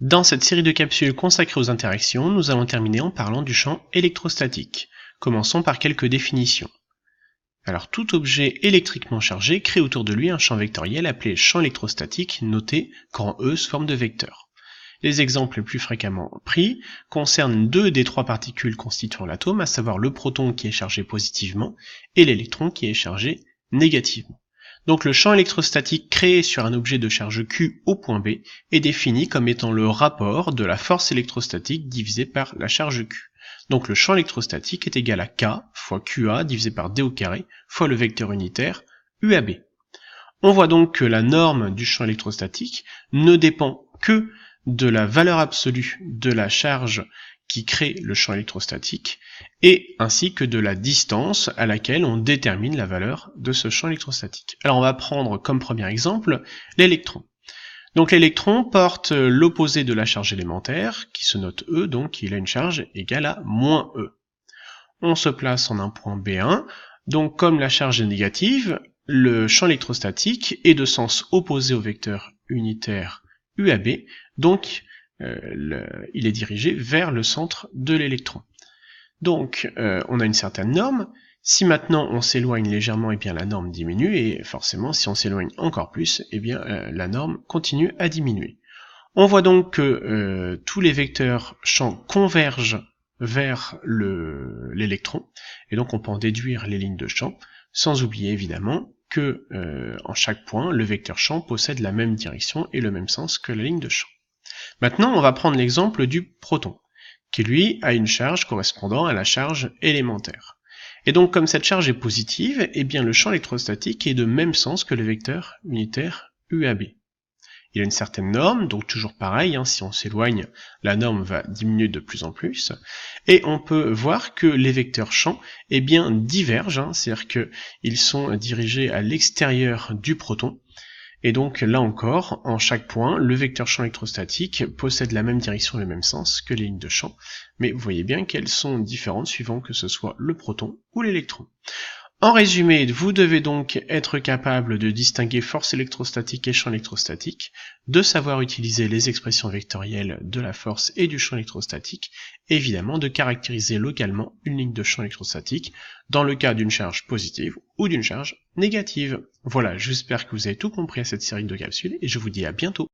Dans cette série de capsules consacrées aux interactions, nous allons terminer en parlant du champ électrostatique. Commençons par quelques définitions. Alors, tout objet électriquement chargé crée autour de lui un champ vectoriel appelé champ électrostatique, noté grand E sous forme de vecteur. Les exemples les plus fréquemment pris concernent deux des trois particules constituant l'atome, à savoir le proton qui est chargé positivement et l'électron qui est chargé négativement. Donc le champ électrostatique créé sur un objet de charge Q au point B est défini comme étant le rapport de la force électrostatique divisé par la charge Q. Donc le champ électrostatique est égal à K fois QA divisé par D au carré fois le vecteur unitaire UAB. On voit donc que la norme du champ électrostatique ne dépend que de la valeur absolue de la charge qui crée le champ électrostatique, et ainsi que de la distance à laquelle on détermine la valeur de ce champ électrostatique. Alors on va prendre comme premier exemple l'électron. Donc l'électron porte l'opposé de la charge élémentaire, qui se note E, donc il a une charge égale à moins E. On se place en un point B1, donc comme la charge est négative, le champ électrostatique est de sens opposé au vecteur unitaire UAB, donc il est dirigé vers le centre de l'électron. Donc on a une certaine norme. Si maintenant on s'éloigne légèrement, eh bien la norme diminue, et forcément si on s'éloigne encore plus, eh bien la norme continue à diminuer. On voit donc que tous les vecteurs champs convergent vers l'électron, et donc on peut en déduire les lignes de champ, sans oublier évidemment que en chaque point, le vecteur champ possède la même direction et le même sens que la ligne de champ. Maintenant, on va prendre l'exemple du proton, qui lui a une charge correspondant à la charge élémentaire. Et donc, comme cette charge est positive, eh bien le champ électrostatique est de même sens que le vecteur unitaire UAB. Il a une certaine norme, donc toujours pareil, si on s'éloigne, la norme va diminuer de plus en plus, et on peut voir que les vecteurs champs divergent, c'est-à-dire qu'ils sont dirigés à l'extérieur du proton, et donc là encore, en chaque point, le vecteur champ électrostatique possède la même direction et le même sens que les lignes de champ, mais vous voyez bien qu'elles sont différentes suivant que ce soit le proton ou l'électron. En résumé, vous devez donc être capable de distinguer force électrostatique et champ électrostatique, de savoir utiliser les expressions vectorielles de la force et du champ électrostatique, et évidemment de caractériser localement une ligne de champ électrostatique dans le cas d'une charge positive ou d'une charge négative. Voilà, j'espère que vous avez tout compris à cette série de capsules et je vous dis à bientôt.